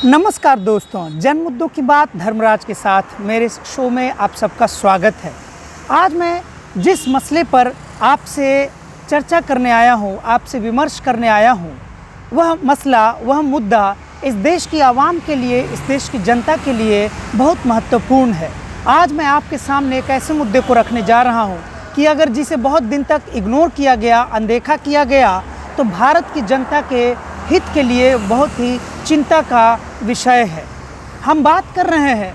नमस्कार दोस्तों, जन मुद्दों की बात धर्मराज के साथ मेरे इस शो में आप सबका स्वागत है। आज मैं जिस मसले पर आपसे चर्चा करने आया हूँ, आपसे विमर्श करने आया हूँ, वह मसला, वह मुद्दा इस देश की आवाम के लिए, इस देश की जनता के लिए बहुत महत्वपूर्ण है। आज मैं आपके सामने एक ऐसे मुद्दे को रखने जा रहा हूँ कि अगर जिसे बहुत दिन तक इग्नोर किया गया, अनदेखा किया गया, तो भारत की जनता के हित के लिए बहुत ही चिंता का विषय है। हम बात कर रहे हैं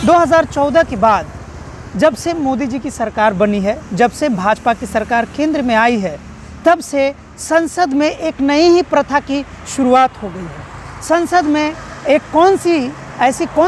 2014 के बाद, जब से मोदी जी की सरकार बनी है, जब से भाजपा की सरकार केंद्र में आई है, तब से संसद में एक नई ही प्रथा की शुरुआत हो गई है। संसद में एक कौन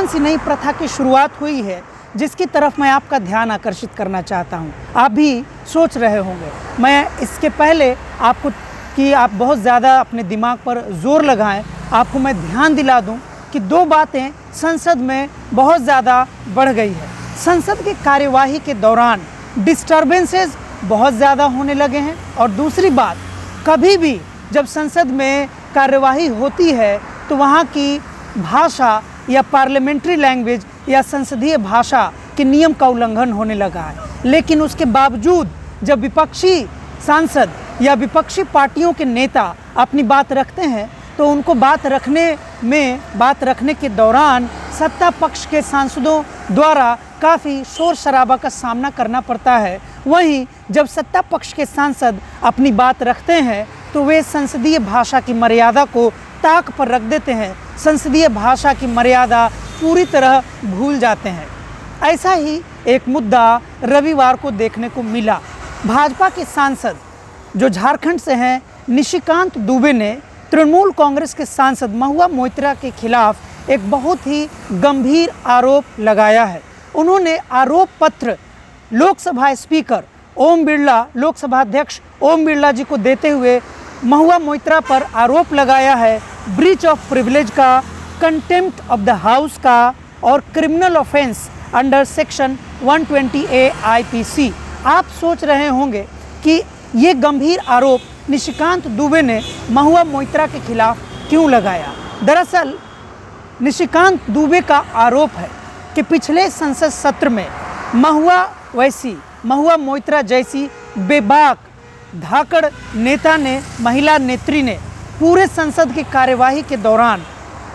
सी नई प्रथा की शुरुआत हुई है जिसकी तरफ मैं आपका ध्यान आकर्षित करना चाहता हूं। आप भी सोच रहे होंगे। मैं इसके पहले आपको कि आप बहुत ज़्यादा अपने दिमाग पर जोर लगाएं, आपको मैं ध्यान दिला दूं कि दो बातें संसद में बहुत ज़्यादा बढ़ गई है। संसद की कार्यवाही के दौरान डिस्टर्बेंसेस बहुत ज़्यादा होने लगे हैं, और दूसरी बात, कभी भी जब संसद में कार्यवाही होती है तो वहाँ की भाषा या पार्लियामेंट्री लैंग्वेज या संसदीय भाषा के नियम का उल्लंघन होने लगा है। लेकिन उसके बावजूद जब विपक्षी सांसद या विपक्षी पार्टियों के नेता अपनी बात रखते हैं तो उनको बात रखने के दौरान सत्ता पक्ष के सांसदों द्वारा काफ़ी शोर शराबा का सामना करना पड़ता है। वहीं जब सत्ता पक्ष के सांसद अपनी बात रखते हैं तो वे संसदीय भाषा की मर्यादा को ताक पर रख देते हैं, संसदीय भाषा की मर्यादा पूरी तरह भूल जाते हैं। ऐसा ही एक मुद्दा रविवार को देखने को मिला। भाजपा के सांसद जो झारखंड से हैं, निशिकांत दुबे ने तृणमूल कांग्रेस के सांसद महुआ मोइत्रा के खिलाफ एक बहुत ही गंभीर आरोप लगाया है। उन्होंने आरोप पत्र लोकसभा स्पीकर ओम बिरला, लोकसभा अध्यक्ष ओम बिरला जी को देते हुए महुआ मोइत्रा पर आरोप लगाया है ब्रीच ऑफ प्रिविलेज का, कंटेम्प्ट ऑफ द हाउस का और criminal offence under section 120A IPC। आप सोच रहे होंगे कि ये गंभीर आरोप निशिकांत दुबे ने महुआ मोइत्रा के खिलाफ क्यों लगाया। दरअसल निशिकांत दुबे का आरोप है कि पिछले संसद सत्र में महुआ मोइत्रा जैसी बेबाक धाकड़ नेता ने, महिला नेत्री ने पूरे संसद की कार्यवाही के दौरान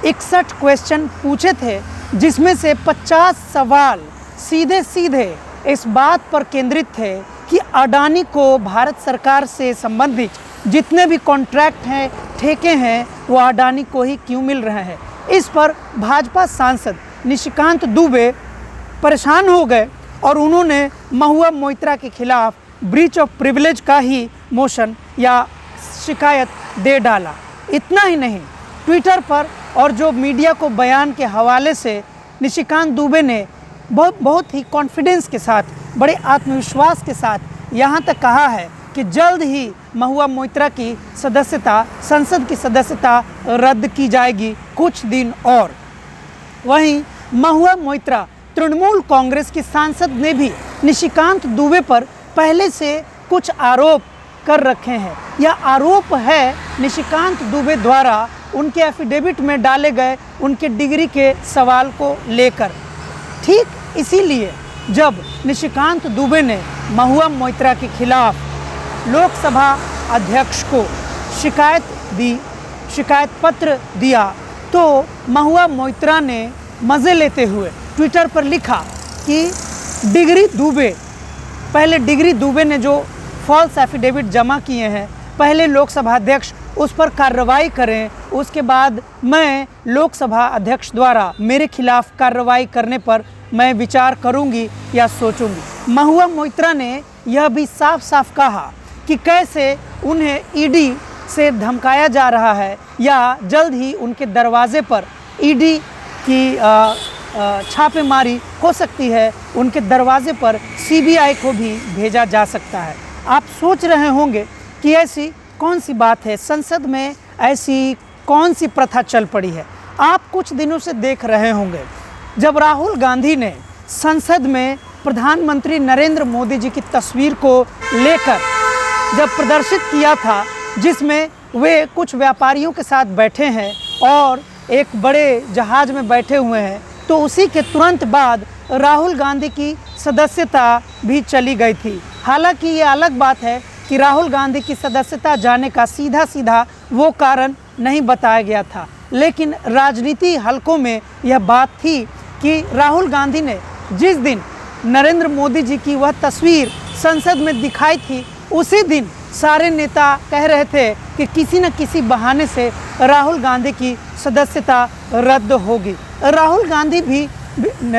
61 क्वेश्चन पूछे थे, जिसमें से 50 सवाल सीधे सीधे इस बात पर केंद्रित थे कि अडानी को भारत सरकार से संबंधित जितने भी कॉन्ट्रैक्ट हैं, ठेके हैं, वो अडानी को ही क्यों मिल रहे हैं। इस पर भाजपा सांसद निशिकांत दुबे परेशान हो गए और उन्होंने महुआ मोइत्रा के खिलाफ ब्रीच ऑफ प्रिविलेज का ही मोशन या शिकायत दे डाला। इतना ही नहीं, ट्विटर पर और जो मीडिया को बयान के हवाले से निशिकांत दुबे ने बहुत ही कॉन्फिडेंस के साथ, बड़े आत्मविश्वास के साथ यहाँ तक कहा है कि जल्द ही महुआ मोइत्रा की सदस्यता, संसद की सदस्यता रद्द की जाएगी, कुछ दिन और। वहीं महुआ मोइत्रा तृणमूल कांग्रेस की सांसद ने भी निशिकांत दुबे पर पहले से कुछ आरोप कर रखे हैं। यह आरोप है निशिकांत दुबे द्वारा उनके एफिडेविट में डाले गए उनके डिग्री के सवाल को लेकर। ठीक इसीलिए जब निशिकांत दुबे ने महुआ मोइत्रा के खिलाफ लोकसभा अध्यक्ष को शिकायत पत्र दिया, तो महुआ मोइत्रा ने मज़े लेते हुए ट्विटर पर लिखा कि डिग्री दुबे ने जो फॉल्स एफिडेविट जमा किए हैं, पहले लोकसभा अध्यक्ष उस पर कार्रवाई करें, उसके बाद मैं लोकसभा अध्यक्ष द्वारा मेरे खिलाफ कार्रवाई करने पर मैं विचार करूंगी या सोचूंगी। महुआ मोइत्रा ने यह भी साफ साफ कहा कि कैसे उन्हें ईडी से धमकाया जा रहा है, या जल्द ही उनके दरवाजे पर ईडी की छापेमारी हो सकती है, उनके दरवाजे पर सीबीआई को भी भेजा जा सकता है। आप सोच रहे होंगे कि ऐसी कौन सी बात है, संसद में ऐसी कौन सी प्रथा चल पड़ी है। आप कुछ दिनों से देख रहे होंगे जब राहुल गांधी ने संसद में प्रधानमंत्री नरेंद्र मोदी जी की तस्वीर को लेकर जब प्रदर्शित किया था, जिसमें वे कुछ व्यापारियों के साथ बैठे हैं और एक बड़े जहाज़ में बैठे हुए हैं, तो उसी के तुरंत बाद राहुल गांधी की सदस्यता भी चली गई थी। हालांकि ये अलग बात है कि राहुल गांधी की सदस्यता जाने का सीधा सीधा वो कारण नहीं बताया गया था, लेकिन राजनीति हलकों में यह बात थी कि राहुल गांधी ने जिस दिन नरेंद्र मोदी जी की वह तस्वीर संसद में दिखाई थी, उसी दिन सारे नेता कह रहे थे कि किसी न किसी बहाने से राहुल गांधी की सदस्यता रद्द होगी। राहुल गांधी भी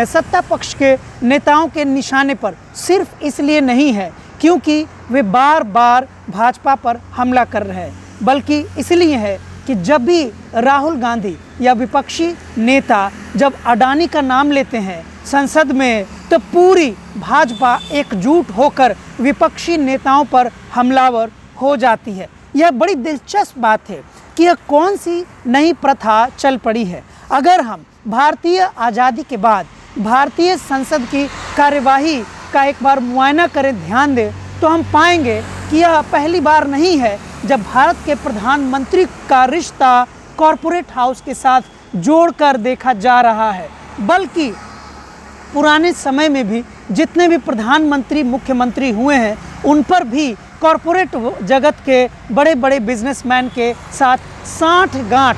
सत्ता पक्ष के नेताओं के निशाने पर सिर्फ इसलिए नहीं है क्योंकि वे बार बार भाजपा पर हमला कर रहे हैं, बल्कि इसलिए है कि जब भी राहुल गांधी या विपक्षी नेता जब अडानी का नाम लेते हैं संसद में, तो पूरी भाजपा एकजुट होकर विपक्षी नेताओं पर हमलावर हो जाती है। यह बड़ी दिलचस्प बात है कि यह कौन सी नई प्रथा चल पड़ी है। अगर हम भारतीय आज़ादी के बाद भारतीय संसद की कार्यवाही का एक बार मुआयना करें, ध्यान दें, तो हम पाएंगे कि यह पहली बार नहीं है जब भारत के प्रधानमंत्री का रिश्ता कॉरपोरेट हाउस के साथ जोड़कर देखा जा रहा है, बल्कि पुराने समय में भी जितने भी प्रधानमंत्री मुख्यमंत्री हुए हैं उन पर भी कॉरपोरेट जगत के बड़े बड़े बिजनेसमैन के साथ साठ गांठ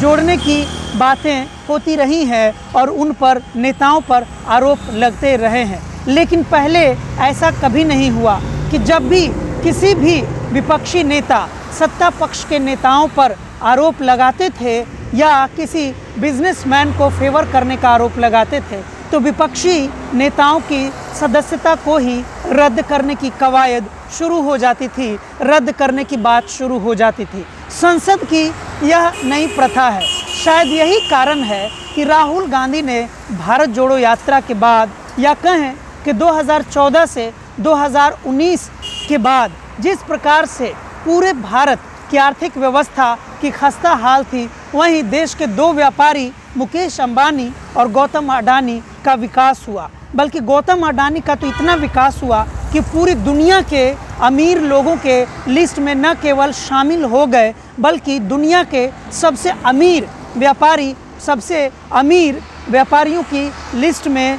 जोड़ने की बातें होती रही हैं और उन पर नेताओं पर आरोप लगते रहे हैं। लेकिन पहले ऐसा कभी नहीं हुआ कि जब भी किसी भी विपक्षी नेता सत्ता पक्ष के नेताओं पर आरोप लगाते थे या किसी बिजनेसमैन को फेवर करने का आरोप लगाते थे, तो विपक्षी नेताओं की सदस्यता को ही रद्द करने की कवायद शुरू हो जाती थी, रद्द करने की बात शुरू हो जाती थी। संसद की यह नई प्रथा है। शायद यही कारण है कि राहुल गांधी ने भारत जोड़ो यात्रा के बाद, या कहें कि 2014 से 2019 के बाद जिस प्रकार से पूरे भारत की आर्थिक व्यवस्था की खस्ता हाल थी, वहीं देश के दो व्यापारी मुकेश अंबानी और गौतम अडानी का विकास हुआ। बल्कि गौतम अडानी का तो इतना विकास हुआ कि पूरी दुनिया के अमीर लोगों के लिस्ट में न केवल शामिल हो गए, बल्कि दुनिया के सबसे अमीर व्यापारी, सबसे अमीर व्यापारियों की लिस्ट में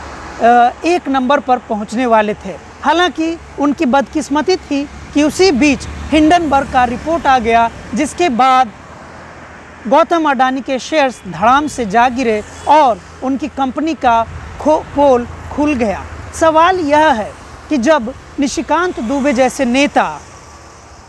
एक नंबर पर पहुंचने वाले थे। हालांकि उनकी बदकिस्मती थी कि उसी बीच हिंडनबर्ग का रिपोर्ट आ गया, जिसके बाद गौतम अडानी के शेयर्स धड़ाम से जा गिरे और उनकी कंपनी का पोल खुल गया। सवाल यह है कि जब निशिकांत दुबे जैसे नेता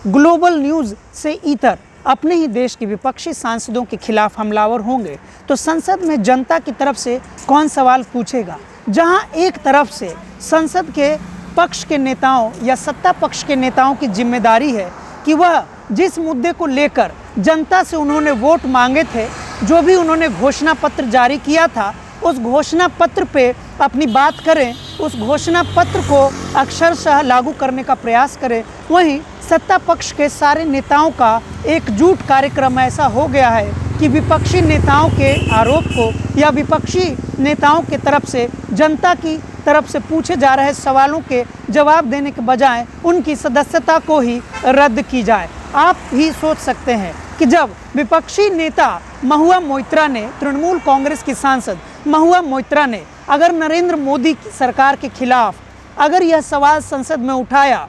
ग्लोबल न्यूज़ से इतर अपने ही देश के विपक्षी सांसदों के खिलाफ हमलावर होंगे, तो संसद में जनता की तरफ से कौन सवाल पूछेगा। जहां एक तरफ से संसद के पक्ष के नेताओं या सत्ता पक्ष के नेताओं की जिम्मेदारी है कि वह जिस मुद्दे को लेकर जनता से उन्होंने वोट मांगे थे, जो भी उन्होंने घोषणा पत्र जारी किया था, उस घोषणा पत्र पे अपनी बात करें, उस घोषणा पत्र को अक्षरशः लागू करने का प्रयास करें। वहीं सत्ता पक्ष के सारे नेताओं का एकजुट कार्यक्रम ऐसा हो गया है कि विपक्षी नेताओं के आरोप को या विपक्षी नेताओं के तरफ से जनता की तरफ से पूछे जा रहे सवालों के जवाब देने के बजाय उनकी सदस्यता को ही रद्द की जाए। आप भी सोच सकते हैं कि जब विपक्षी नेता महुआ मोइत्रा ने, तृणमूल कांग्रेस की सांसद महुआ मोइत्रा ने अगर नरेंद्र मोदी की सरकार के खिलाफ अगर यह सवाल संसद में उठाया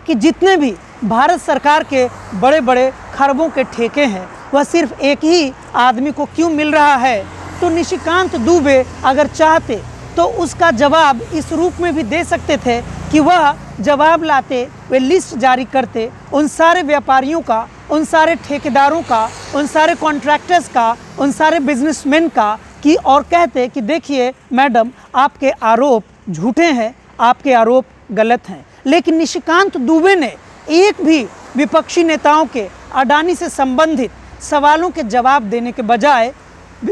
कि जितने भी भारत सरकार के बड़े बड़े खरबों के ठेके हैं वह सिर्फ एक ही आदमी को क्यों मिल रहा है, तो निशिकांत दुबे अगर चाहते तो उसका जवाब इस रूप में भी दे सकते थे कि वह जवाब लाते, वे लिस्ट जारी करते उन सारे व्यापारियों का, उन सारे ठेकेदारों का, उन सारे कॉन्ट्रैक्टर्स का, उन सारे बिजनेसमैन का, कि और कहते कि देखिए मैडम, आपके आरोप झूठे हैं, आपके आरोप गलत हैं। लेकिन निशिकांत दुबे ने एक भी विपक्षी नेताओं के अडानी से संबंधित सवालों के जवाब देने के बजाय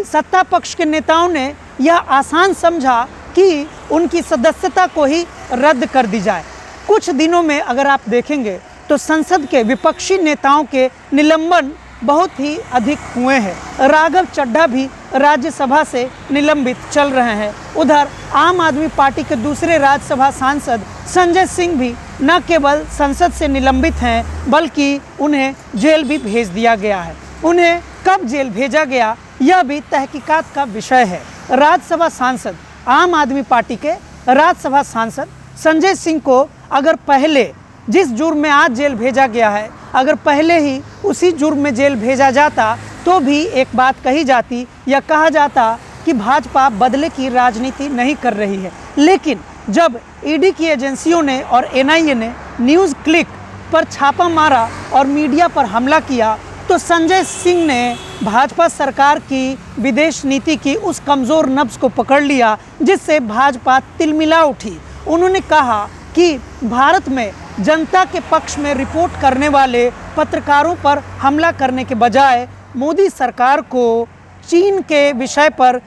सत्ता पक्ष के नेताओं ने यह आसान समझा कि उनकी सदस्यता को ही रद्द कर दी जाए। कुछ दिनों में अगर आप देखेंगे तो संसद के विपक्षी नेताओं के निलंबन बहुत ही अधिक हुए हैं। राघव चड्ढा भी राज्यसभा से निलंबित चल रहे हैं। उधर आम आदमी पार्टी के दूसरे राज्यसभा सांसद संजय सिंह भी न केवल संसद से निलंबित हैं, बल्कि उन्हें जेल भी भेज दिया गया है। उन्हें कब जेल भेजा गया, यह भी तहकीकात का विषय है। राज्यसभा सांसद, आम आदमी पार्टी के राज्यसभा सांसद संजय सिंह को अगर पहले जिस जुर्म में आज जेल भेजा गया है, अगर पहले ही उसी जुर्म में जेल भेजा जाता तो भी एक बात कही जाती या कहा जाता कि भाजपा बदले की राजनीति नहीं कर रही है। लेकिन जब ईडी की एजेंसियों ने और एनआईए ने न्यूज़ क्लिक पर छापा मारा और मीडिया पर हमला किया, तो संजय सिंह ने भाजपा सरकार की विदेश नीति की उस कमज़ोर नब्ज़ को पकड़ लिया जिससे भाजपा तिलमिला उठी। उन्होंने कहा कि भारत में जनता के पक्ष में रिपोर्ट करने वाले पत्रकारों पर हमला करने के बजाय मोदी सरकार को चीन के विषय पर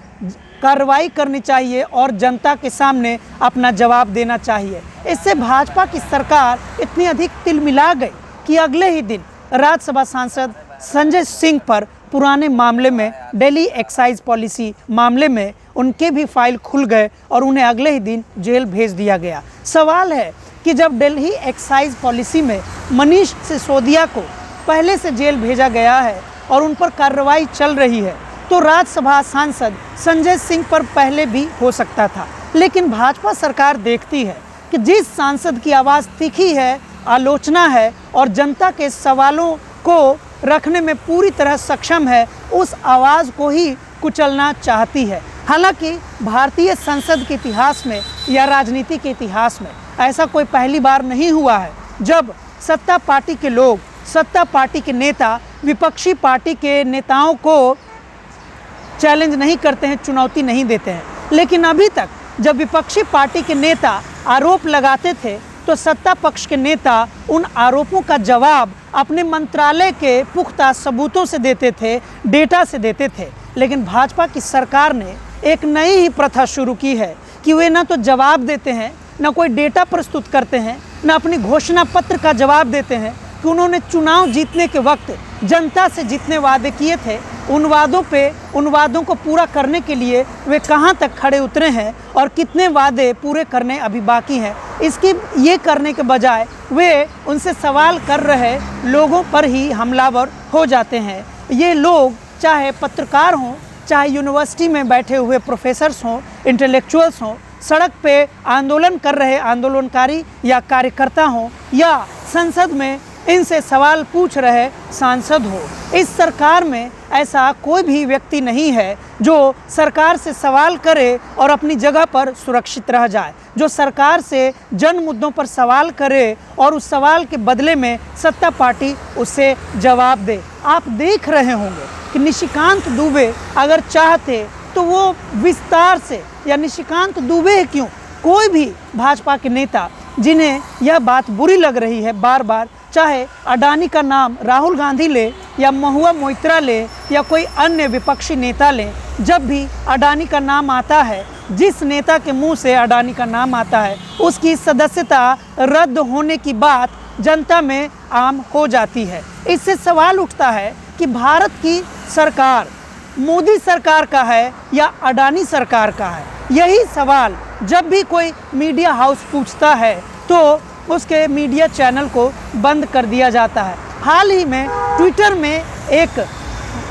कार्रवाई करनी चाहिए और जनता के सामने अपना जवाब देना चाहिए। इससे भाजपा की सरकार इतनी अधिक तिलमिला गई कि अगले ही दिन राज्यसभा सांसद संजय सिंह पर पुराने मामले में, दिल्ली एक्साइज पॉलिसी मामले में उनके भी फाइल खुल गए और उन्हें अगले ही दिन जेल भेज दिया गया। सवाल है कि जब दिल्ली एक्साइज पॉलिसी में मनीष सिसोदिया को पहले से जेल भेजा गया है और उन पर कार्रवाई चल रही है, तो राज्यसभा सांसद संजय सिंह पर पहले भी हो सकता था। लेकिन भाजपा सरकार देखती है कि जिस सांसद की आवाज़ तीखी है, आलोचना है और जनता के सवालों को रखने में पूरी तरह सक्षम है, उस आवाज़ को ही कुचलना चाहती है। हालांकि भारतीय संसद के इतिहास में या राजनीति के इतिहास में ऐसा कोई पहली बार नहीं हुआ है जब सत्ता पार्टी के लोग, सत्ता पार्टी के नेता विपक्षी पार्टी के नेताओं को चैलेंज नहीं करते हैं, चुनौती नहीं देते हैं। लेकिन अभी तक जब विपक्षी पार्टी के नेता आरोप लगाते थे तो सत्ता पक्ष के नेता उन आरोपों का जवाब अपने मंत्रालय के पुख्ता सबूतों से देते थे, डेटा से देते थे। लेकिन भाजपा की सरकार ने एक नई ही प्रथा शुरू की है कि वे ना तो जवाब देते हैं, ना कोई डेटा प्रस्तुत करते हैं, ना अपनी घोषणा पत्र का जवाब देते हैं कि उन्होंने चुनाव जीतने के वक्त जनता से जितने वादे किए थे उन वादों को पूरा करने के लिए वे कहां तक खड़े उतरे हैं और कितने वादे पूरे करने अभी बाकी हैं, इसकी ये करने के बजाय वे उनसे सवाल कर रहे लोगों पर ही हमलावर हो जाते हैं। ये लोग चाहे पत्रकार हों, चाहे यूनिवर्सिटी में बैठे हुए प्रोफेसर्स हों, इंटेलेक्चुअल्स हों, सड़क पे आंदोलन कर रहे आंदोलनकारी या कार्यकर्ता हों, या संसद में इनसे सवाल पूछ रहे सांसद हो, इस सरकार में ऐसा कोई भी व्यक्ति नहीं है जो सरकार से सवाल करे और अपनी जगह पर सुरक्षित रह जाए, जो सरकार से जन मुद्दों पर सवाल करे और उस सवाल के बदले में सत्ता पार्टी उससे जवाब दे। आप देख रहे होंगे कि निशिकांत दुबे अगर चाहते तो वो विस्तार से, या निशिकांत दुबे क्यों, कोई भी भाजपा के नेता जिन्हें यह बात बुरी लग रही है बार बार, चाहे अडानी का नाम राहुल गांधी ले या महुआ मोइत्रा ले या कोई अन्य विपक्षी नेता ले, जब भी अडानी का नाम आता है, जिस नेता के मुंह से अडानी का नाम आता है, उसकी सदस्यता रद्द होने की बात जनता में आम हो जाती है। इससे सवाल उठता है कि भारत की सरकार मोदी सरकार का है या अडानी सरकार का है। यही सवाल जब भी कोई मीडिया हाउस पूछता है तो उसके मीडिया चैनल को बंद कर दिया जाता है। हाल ही में ट्विटर में एक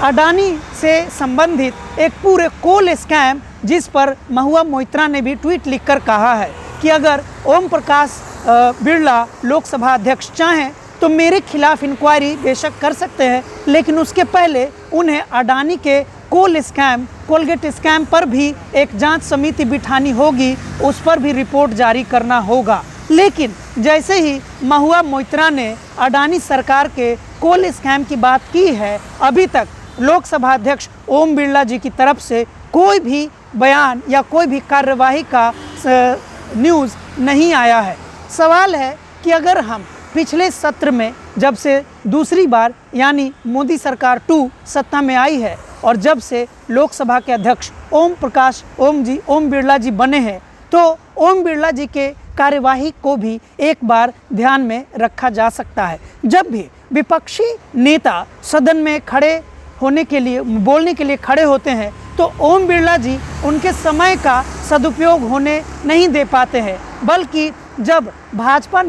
अडानी से संबंधित एक पूरे कोल स्कैम, जिस पर महुआ मोइत्रा ने भी ट्वीट लिखकर कहा है कि अगर ओम प्रकाश बिरला लोकसभा अध्यक्ष चाहें तो मेरे खिलाफ इंक्वायरी बेशक कर सकते हैं, लेकिन उसके पहले उन्हें अडानी के कोलगेट स्कैम पर भी एक जांच समिति बिठानी होगी, उस पर भी रिपोर्ट जारी करना होगा। लेकिन जैसे ही महुआ मोइत्रा ने अडानी सरकार के कोल स्कैम की बात की है, अभी तक लोकसभा अध्यक्ष ओम बिरला जी की तरफ से कोई भी बयान या कोई भी कार्यवाही का न्यूज़ नहीं आया है। सवाल है कि अगर हम पिछले सत्र में जब से दूसरी बार यानी मोदी सरकार 2 सत्ता में आई है और जब से लोकसभा के अध्यक्ष ओम बिरला जी बने हैं, तो ओम बिरला जी के कार्यवाही को भी एक बार ध्यान में रखा जा सकता है। जब भी विपक्षी नेता सदन में खड़े होने के लिए, बोलने के लिए खड़े होते हैं, तो ओम बिरला जी उनके समय का सदुपयोग होने नहीं दे पाते हैं, बल्कि जब भाजपा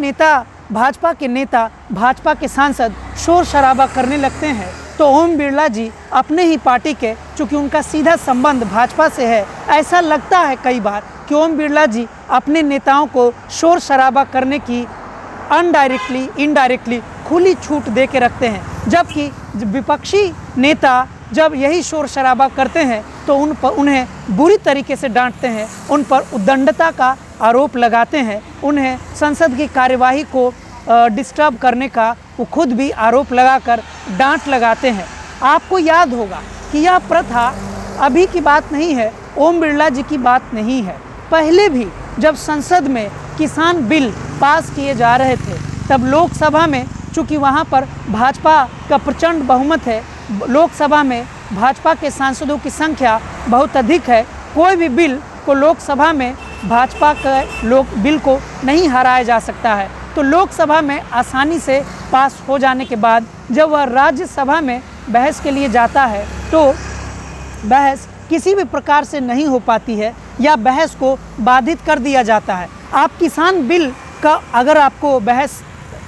के नेता, भाजपा के सांसद शोर शराबा करने लगते हैं तो ओम बिरला जी अपने ही पार्टी के, चूँकि उनका सीधा संबंध भाजपा से है, ऐसा लगता है कई बार कि ओम बिरला जी अपने नेताओं को शोर शराबा करने की अनडायरेक्टली इनडायरेक्टली खुली छूट दे के रखते हैं। जबकि विपक्षी नेता जब यही शोर शराबा करते हैं तो उन्हें बुरी तरीके से डांटते हैं, उन पर उद्दंडता का आरोप लगाते हैं, उन्हें संसद की कार्यवाही को डिस्टर्ब करने का वो खुद भी आरोप लगाकर डांट लगाते हैं। आपको याद होगा कि यह प्रथा अभी की बात नहीं है, ओम बिरला जी की बात नहीं है। पहले भी जब संसद में किसान बिल पास किए जा रहे थे तब लोकसभा में, चूँकि वहाँ पर भाजपा का प्रचंड बहुमत है, लोकसभा में भाजपा के सांसदों की संख्या बहुत अधिक है, कोई भी बिल को लोकसभा में भाजपा के बिल को नहीं हराया जा सकता है। तो लोकसभा में आसानी से पास हो जाने के बाद जब वह राज्यसभा में बहस के लिए जाता है तो बहस किसी भी प्रकार से नहीं हो पाती है या बहस को बाधित कर दिया जाता है। आप किसान बिल का अगर आपको बहस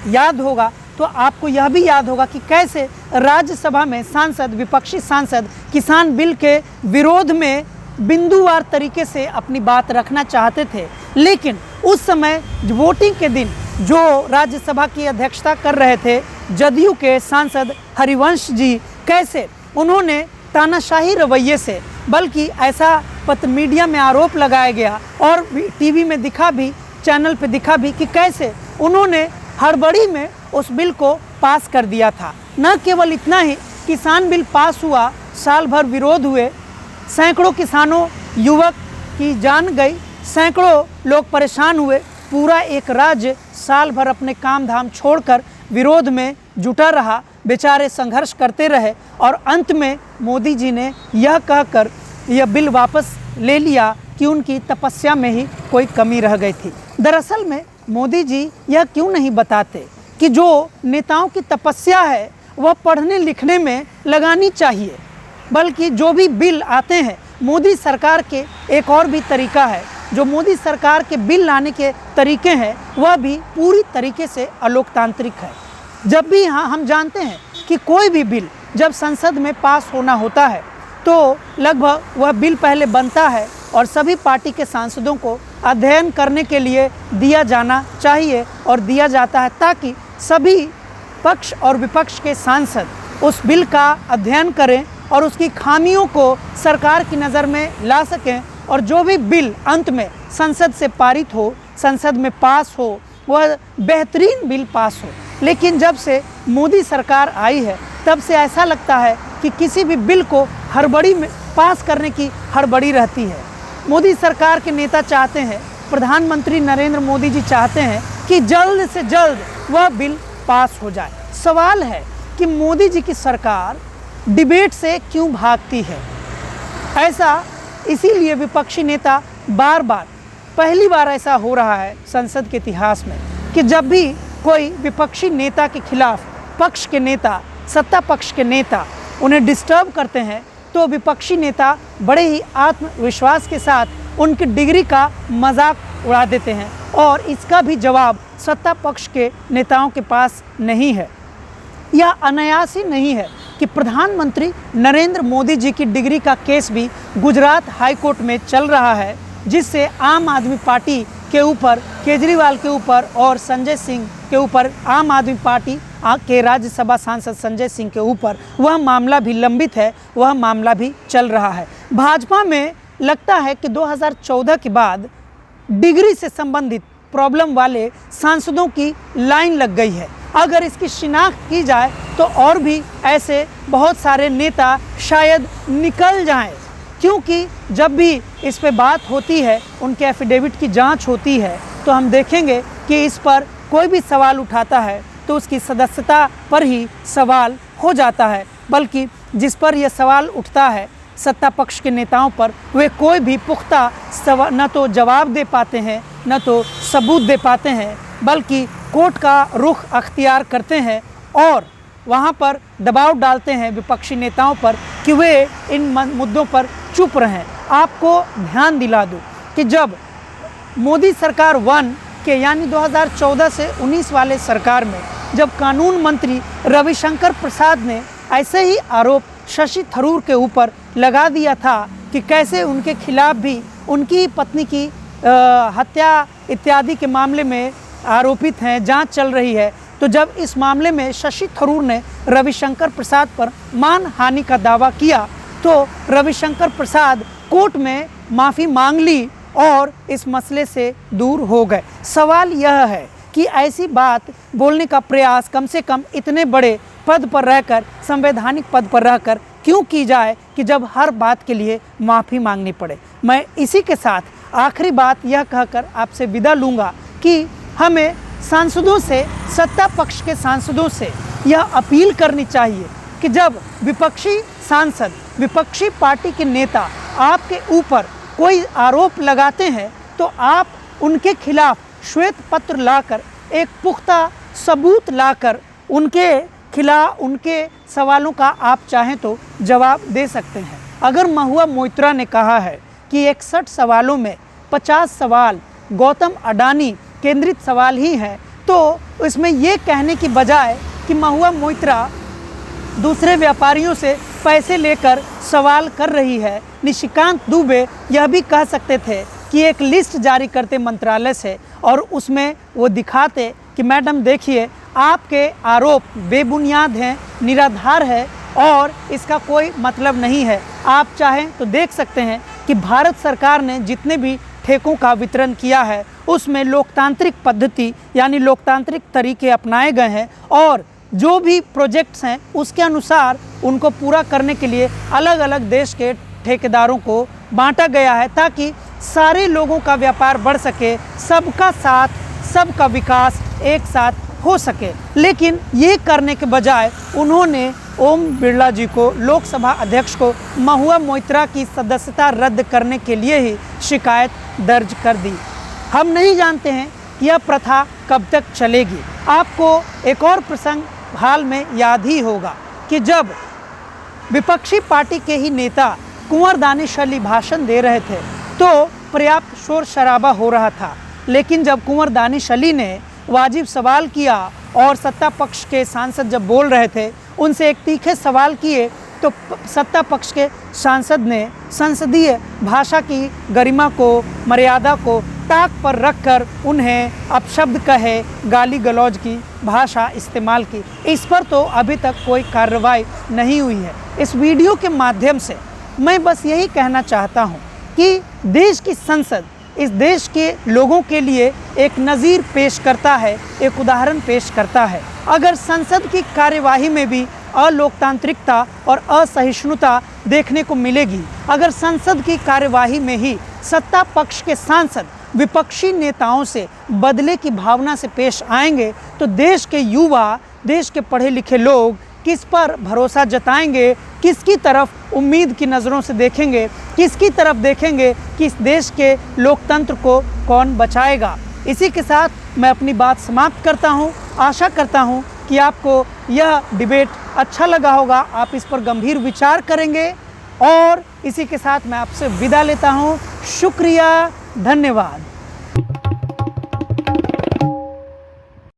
याद होगा तो आपको यह भी याद होगा कि कैसे राज्यसभा में सांसद, विपक्षी सांसद किसान बिल के विरोध में बिंदुवार तरीके से अपनी बात रखना चाहते थे, लेकिन उस समय वोटिंग के दिन जो राज्यसभा की अध्यक्षता कर रहे थे जदयू के सांसद हरिवंश जी, कैसे उन्होंने तानाशाही रवैये से, बल्कि ऐसा मीडिया में आरोप लगाया गया और टीवी में दिखा भी, चैनल पे दिखा भी कि कैसे उन्होंने हड़बड़ी में उस बिल को पास कर दिया था। न केवल इतना ही, किसान बिल पास हुआ, साल भर विरोध हुए, सैकड़ों किसानों, युवक की जान गई, सैकड़ों लोग परेशान हुए, पूरा एक राज्य साल भर अपने काम धाम छोड़कर विरोध में जुटा रहा, बेचारे संघर्ष करते रहे और अंत में मोदी जी ने यह कहकर यह बिल वापस ले लिया कि उनकी तपस्या में ही कोई कमी रह गई थी। दरअसल में मोदी जी यह क्यों नहीं बताते कि जो नेताओं की तपस्या है वह पढ़ने लिखने में लगानी चाहिए, बल्कि जो भी बिल आते हैं, मोदी सरकार के एक और भी तरीका है, जो मोदी सरकार के बिल लाने के तरीके हैं वह भी पूरी तरीके से अलोकतांत्रिक है। जब भी हम जानते हैं कि कोई भी बिल जब संसद में पास होना होता है तो लगभग वह बिल पहले बनता है और सभी पार्टी के सांसदों को अध्ययन करने के लिए दिया जाना चाहिए और दिया जाता है, ताकि सभी पक्ष और विपक्ष के सांसद उस बिल का अध्ययन करें और उसकी खामियों को सरकार की नज़र में ला सकें और जो भी बिल अंत में संसद से पारित हो, संसद में पास हो, वह बेहतरीन बिल पास हो। लेकिन जब से मोदी सरकार आई है तब से ऐसा लगता है कि किसी भी बिल को हड़बड़ी में पास करने की हड़बड़ी रहती है। मोदी सरकार के नेता चाहते हैं, प्रधानमंत्री नरेंद्र मोदी जी चाहते हैं कि जल्द से जल्द वह बिल पास हो जाए। सवाल है कि मोदी जी की सरकार डिबेट से क्यों भागती है? ऐसा इसीलिए विपक्षी नेता बार बार, पहली बार ऐसा हो रहा है संसद के इतिहास में कि जब भी कोई विपक्षी नेता के खिलाफ पक्ष के नेता, सत्ता पक्ष के नेता उन्हें डिस्टर्ब करते हैं तो विपक्षी नेता बड़े ही आत्मविश्वास के साथ उनकी डिग्री का मजाक उड़ा देते हैं और इसका भी जवाब सत्ता पक्ष के नेताओं के पास नहीं है। यह अनायास ही नहीं है कि प्रधानमंत्री नरेंद्र मोदी जी की डिग्री का केस भी गुजरात हाई कोर्ट में चल रहा है, जिससे आम आदमी पार्टी के ऊपर, केजरीवाल के ऊपर और संजय सिंह के ऊपर, आम आदमी पार्टी के राज्यसभा सांसद संजय सिंह के ऊपर वह मामला भी लंबित है, वह मामला भी चल रहा है। भाजपा में लगता है कि 2014 के बाद डिग्री से संबंधित प्रॉब्लम वाले सांसदों की लाइन लग गई है। अगर इसकी शिनाख्त की जाए तो और भी ऐसे बहुत सारे नेता शायद निकल जाएं, क्योंकि जब भी इस पे बात होती है, उनके एफिडेविट की जांच होती है, तो हम देखेंगे कि इस पर कोई भी सवाल उठाता है तो उसकी सदस्यता पर ही सवाल हो जाता है, बल्कि जिस पर यह सवाल उठता है सत्ता पक्ष के नेताओं पर, वे कोई भी पुख्ता न तो जवाब दे पाते हैं, न तो सबूत दे पाते हैं, बल्कि कोर्ट का रुख अख्तियार करते हैं और वहाँ पर दबाव डालते हैं विपक्षी नेताओं पर कि वे इन मुद्दों पर चुप रहें। आपको ध्यान दिला दूँ कि जब मोदी सरकार 1 के यानी 2014 से 19 वाले सरकार में जब कानून मंत्री रविशंकर प्रसाद ने ऐसे ही आरोप शशि थरूर के ऊपर लगा दिया था कि कैसे उनके खिलाफ भी उनकी पत्नी की हत्या इत्यादि के मामले में आरोपित हैं, जांच चल रही है। तो जब इस मामले में शशि थरूर ने रविशंकर प्रसाद पर मानहानि का दावा किया तो रविशंकर प्रसाद कोर्ट में माफ़ी मांग ली और इस मसले से दूर हो गए। सवाल यह है कि ऐसी बात बोलने का प्रयास कम से कम इतने बड़े पद पर रहकर, संवैधानिक पद पर रहकर क्यों की जाए कि जब हर बात के लिए माफ़ी मांगनी पड़े। मैं इसी के साथ आखिरी बात यह कहकर आपसे विदा लूँगा कि हमें सांसदों से, सत्ता पक्ष के सांसदों से यह अपील करनी चाहिए कि जब विपक्षी सांसद, विपक्षी पार्टी के नेता आपके ऊपर कोई आरोप लगाते हैं तो आप उनके खिलाफ श्वेत पत्र लाकर, एक पुख्ता सबूत लाकर उनके खिलाफ, उनके सवालों का आप चाहें तो जवाब दे सकते हैं। अगर महुआ मोइत्रा ने कहा है कि 61 सवालों में 50 सवाल गौतम अडानी केंद्रित सवाल ही हैं, तो इसमें ये कहने की बजाय कि महुआ मोइत्रा दूसरे व्यापारियों से पैसे लेकर सवाल कर रही है, निशिकांत दुबे यह भी कह सकते थे कि एक लिस्ट जारी करते मंत्रालय से और उसमें वो दिखाते कि मैडम देखिए आपके आरोप बेबुनियाद हैं, निराधार है और इसका कोई मतलब नहीं है। आप चाहें तो देख सकते हैं कि भारत सरकार ने जितने भी ठेकों का वितरण किया है उसमें लोकतांत्रिक पद्धति यानी लोकतांत्रिक तरीके अपनाए गए हैं और जो भी प्रोजेक्ट्स हैं उसके अनुसार उनको पूरा करने के लिए अलग अलग देश के ठेकेदारों को बांटा गया है ताकि सारे लोगों का व्यापार बढ़ सके, सबका साथ, सबका विकास एक साथ हो सके। लेकिन ये करने के बजाय उन्होंने ओम बिरला जी को, लोकसभा अध्यक्ष को, महुआ मोइत्रा की सदस्यता रद्द करने के लिए ही शिकायत दर्ज कर दी। हम नहीं जानते हैं कि यह प्रथा कब तक चलेगी। आपको एक और प्रसंग हाल में याद ही होगा कि जब विपक्षी पार्टी के ही नेता कुंवर दानिश अली भाषण दे रहे थे तो पर्याप्त शोर शराबा हो रहा था, लेकिन जब कुंवर दानिश अली ने वाजिब सवाल किया और सत्ता पक्ष के सांसद जब बोल रहे थे, उनसे एक तीखे सवाल किए तो सत्ता पक्ष के सांसद ने संसदीय भाषा की गरिमा को, मर्यादा को ताक पर रखकर उन्हें अपशब्द कहे, गाली गलौज की भाषा इस्तेमाल की। इस पर तो अभी तक कोई कार्रवाई नहीं हुई है। इस वीडियो के माध्यम से मैं बस यही कहना चाहता हूँ कि देश की संसद इस देश के लोगों के लिए एक नज़ीर पेश करता है, एक उदाहरण पेश करता है। अगर संसद की कार्यवाही में भी अलोकतांत्रिकता और असहिष्णुता देखने को मिलेगी, अगर संसद की कार्यवाही में ही सत्ता पक्ष के सांसद विपक्षी नेताओं से बदले की भावना से पेश आएंगे तो देश के युवा, देश के पढ़े लिखे लोग किस पर भरोसा जताएंगे, किसकी तरफ उम्मीद की नज़रों से देखेंगे, किसकी तरफ देखेंगे कि इस देश के लोकतंत्र को कौन बचाएगा। इसी के साथ मैं अपनी बात समाप्त करता हूं। आशा करता हूं कि आपको यह डिबेट अच्छा लगा होगा, आप इस पर गंभीर विचार करेंगे और इसी के साथ मैं आपसे विदा लेता हूं। शुक्रिया, धन्यवाद।